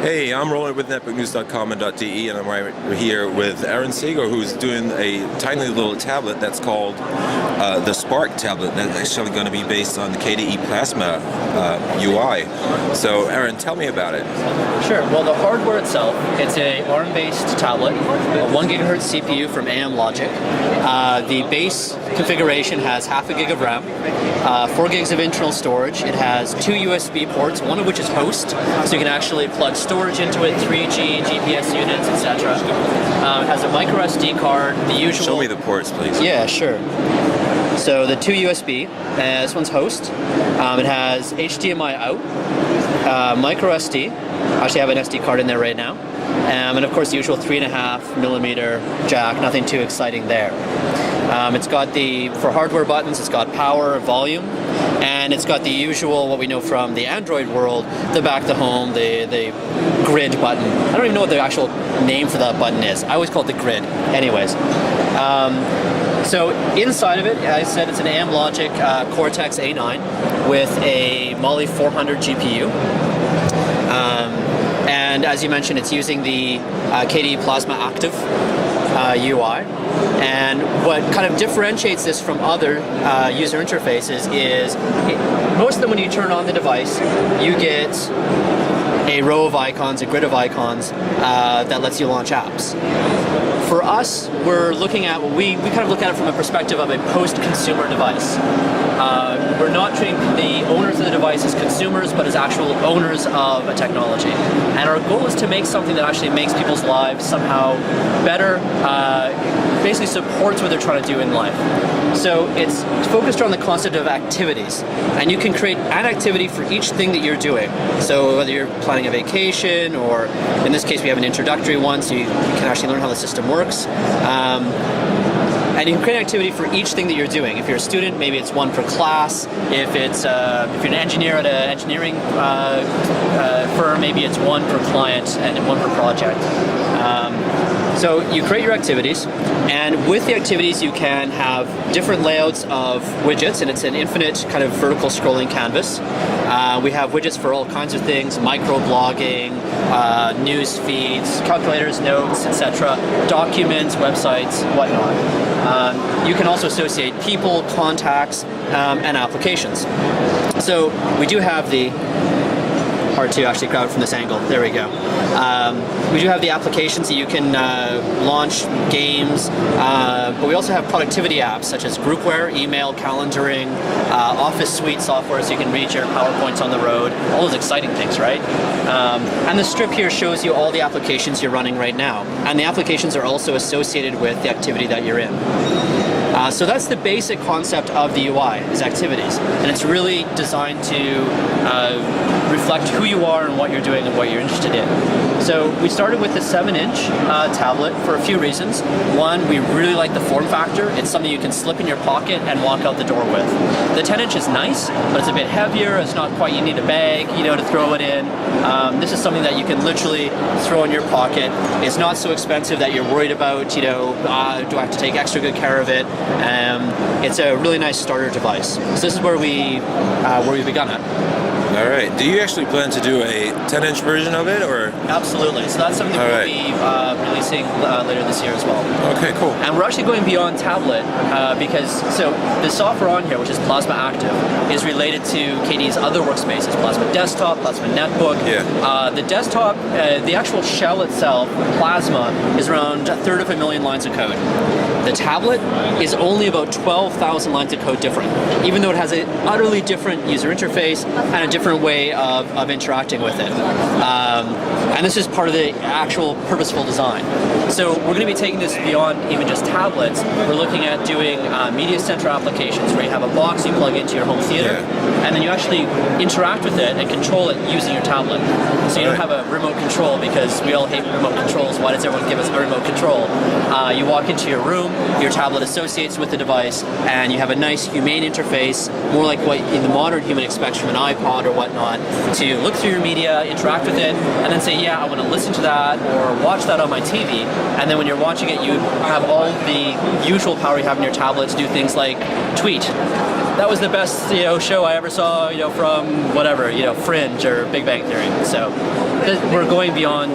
Hey, I'm rolling with netbooknews.com and .de, and I'm right here with Aaron Seigo, who's doing a tiny little tablet that's called the Spark tablet. That's actually going to be based on the KDE Plasma UI. So, Aaron, tell me about it. Sure. Well, the hardware itself, it's a ARM-based tablet, a 1 gigahertz CPU from AM Logic. The base configuration has half a gig of RAM, 4 gigs of internal storage. It has 2 USB ports, one of which is host, so you can actually plug storage into it, 3G, GPS units, etc. It has a micro SD card, the usual... Show me the ports, please. Yeah, sure. So the 2 USB, this one's host. It has HDMI out, micro SD. I actually have an SD card in there right now. And of course the usual 3.5mm jack, nothing too exciting there. It's got for hardware buttons, it's got power, volume, and it's got the usual, what we know from the Android world, the back to home, the grid button. I don't even know what the actual name for that button is. I always call it the grid. Anyways. So inside of it, as I said, it's an AM Logic Cortex A9 with a Mali 400 GPU. And as you mentioned, it's using the KDE Plasma Active UI. And what kind of differentiates this from other user interfaces is most of them, when you turn on the device, you get a row of icons, a grid of icons that lets you launch apps. For us, we're looking at, we kind of look at it from a perspective of a post-consumer device. We're not treating the owners of the device as consumers, but as actual owners of a technology. And our goal is to make something that actually makes people's lives somehow better, basically supports what they're trying to do in life. So it's focused on the concept of activities, and you can create an activity for each thing that you're doing. So whether you're planning a vacation, or in this case we have an introductory one, so you can actually learn how the system works. And you can create an activity for each thing that you're doing. If you're a student, maybe it's one per class. If you're an engineer at an engineering firm, maybe it's one per client and one per project. So you create your activities, and with the activities you can have different layouts of widgets, and it's an infinite kind of vertical scrolling canvas. We have widgets for all kinds of things: microblogging, news feeds, calculators, notes, etc., documents, websites, whatnot. You can also associate people, contacts, and applications. So we do have hard to actually grab it from this angle. There we go. We do have the applications that you can launch, games, but we also have productivity apps such as groupware, email, calendaring, Office Suite software so you can read your PowerPoints on the road, all those exciting things, right? And the strip here shows you all the applications you're running right now, and the applications are also associated with the activity that you're in. So that's the basic concept of the UI, is activities, and it's really designed to reflect who you are and what you're doing and what you're interested in. So we started with the 7-inch tablet for a few reasons. One, we really like the form factor. It's something you can slip in your pocket and walk out the door with. The 10-inch is nice, but it's a bit heavier. It's not quite, you need a bag, to throw it in. This is something that you can literally throw in your pocket. It's not so expensive that you're worried about, do I have to take extra good care of it? It's a really nice starter device. So this is where we've begun at. All right. Do you actually plan to do a 10-inch version of it, or? Absolutely. So that's something we'll be releasing later this year as well. Okay, cool. And we're actually going beyond tablet because the software on here, which is Plasma Active, is related to KDE's other workspaces: Plasma Desktop, Plasma Netbook. Yeah. The desktop, the actual shell itself, Plasma, is around 1/3 lines of code. The tablet is only about 12,000 lines of code different, even though it has an utterly different user interface and a different way of interacting with it. And this is part of the actual purposeful design. So we're going to be taking this beyond even just tablets. We're looking at doing media center applications where you have a box you plug into your home theater, and then you actually interact with it and control it using your tablet. So you don't have a remote control, because we all hate remote controls. Why does everyone give us a remote control? You walk into your room, your tablet associates with the device, and you have a nice humane interface, more like what the modern human expects from an iPod or whatnot, to look through your media, interact with it, and then say, yeah, I want to listen to that or watch that on my TV. And then when you're watching it, you have all the usual power you have in your tablet to do things like tweet, that was the best show I ever saw from whatever Fringe or Big Bang Theory. So we're going beyond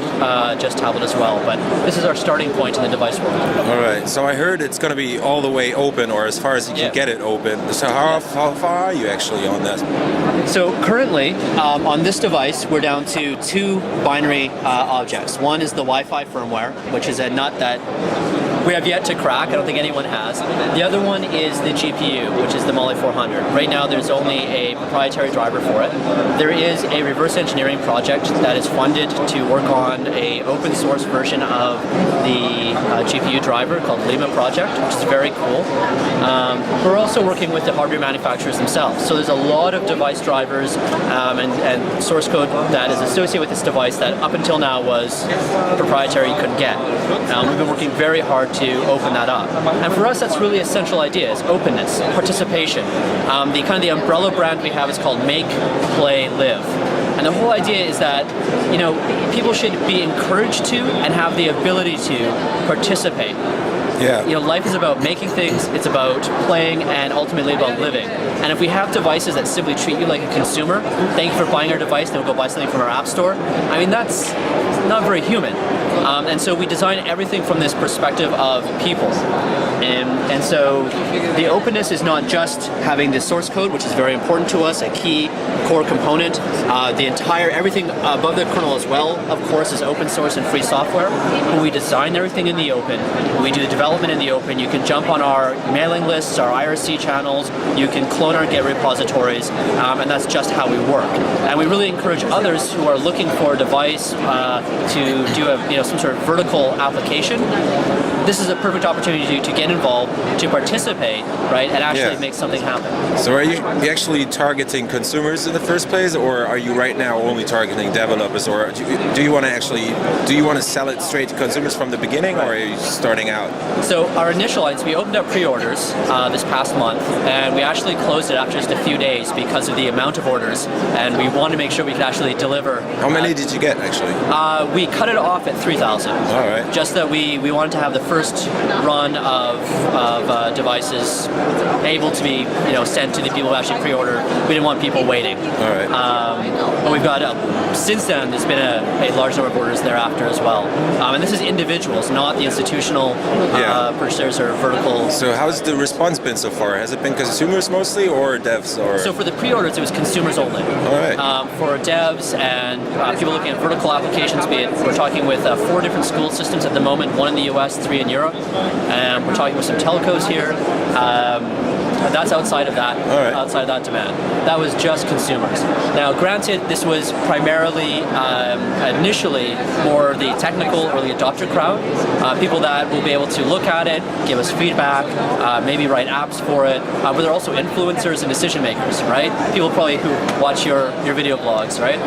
just tablet as well, but this is our starting point in the device world. All right. So I heard it's going to be all the way open, or as far as you can get it open. So how far are you actually on that? So currently, on this device, we're down to 2 binary objects. One is the Wi-Fi firmware, which is a nut that we have yet to crack. I don't think anyone has. The other one is the GPU, which is the Mali 400. Right now, there's only a proprietary driver for it. There is a reverse engineering project that is funded to work on a open source version of the GPU driver called Lima Project, which is very cool. We're also working with the hardware manufacturers themselves. So there's a lot of device drivers and source code that is associated with this device that up until now was proprietary, you couldn't get. We've been working very hard to open that up. And for us, that's really a central idea, is openness, participation. The umbrella brand we have is called Make, Play, Live. And the whole idea is that, people should be encouraged to and have the ability to participate. Yeah. Life is about making things, it's about playing, and ultimately about living. And if we have devices that simply treat you like a consumer, thank you for buying our device, then we'll go buy something from our app store, that's not very human. And so we design everything from this perspective of people. And so the openness is not just having the source code, which is very important to us, a key core component. Everything above the kernel as well, of course, is open source and free software. When we design everything in the open, when we do the development in the open, you can jump on our mailing lists, our IRC channels, you can clone our Git repositories, and that's just how we work. And we really encourage others who are looking for a device to do some sort of vertical application. This is a perfect opportunity to get involved, to participate, right, and actually make something happen. So are you actually targeting consumers in the first place, or are you right now only targeting developers, or do you want to sell it straight to consumers from the beginning, or are you starting out? So our initial lines, we opened up pre-orders this past month, and we actually closed it after just a few days because of the amount of orders, and we wanted to make sure we could actually deliver. How many did you get, actually? We cut it off at 3,000. All right. Just that we wanted to have the first run of devices able to be sent to the people who actually pre-order. We didn't want people waiting. All right. But we've got since then there's been a large number of orders thereafter as well. And this is individuals, not the institutional purchasers or vertical. So how's the response been so far? Has it been consumers mostly, or devs? So for the pre-orders, it was consumers only. All right. For devs and people looking at vertical applications, we're talking with 4 different school systems at the moment, 1 in the US, 3 in Europe. And we're talking with some telcos here. That's outside of that, outside of that demand. That was just consumers. Now, granted, this was primarily, initially, more the technical early adopter crowd, people that will be able to look at it, give us feedback, maybe write apps for it, but they're also influencers and decision makers, right? People probably who watch your video blogs, right?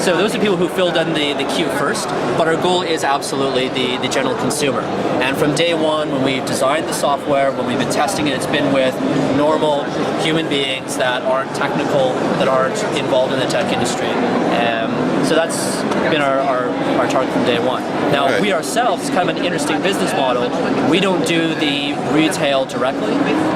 So those are people who filled in the queue first, but our goal is absolutely the general consumer. And from day one, when we designed the software, when we've been testing it, it's been with normal human beings that aren't technical, that aren't involved in the tech industry. So that's been our target from day one. Now, we ourselves, it's kind of an interesting business model. We don't do the retail directly.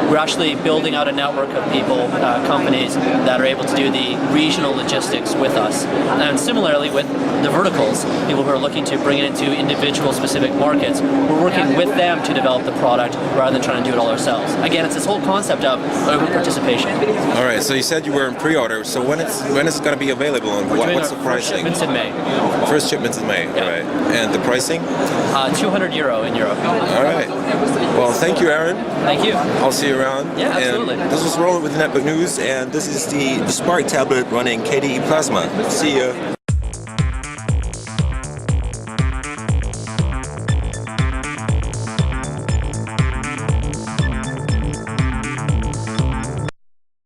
We're actually building out a network of people, companies that are able to do the regional logistics with us. And similarly with the verticals, people who are looking to bring it into individual specific markets, we're working with them to develop the product rather than trying to do it all ourselves. Again, it's this whole concept of open participation. All right, so you said you were in pre-order. So when is it going to be available, and what's the pricing? Shipments in May. First shipments in May. All right. And the pricing? €200 in Europe. All right. Well, thank you, Aaron. Thank you. I'll see you around. Yeah, absolutely. And this was Rolling with the Netbook News, and this is the Spark tablet running KDE Plasma. See ya.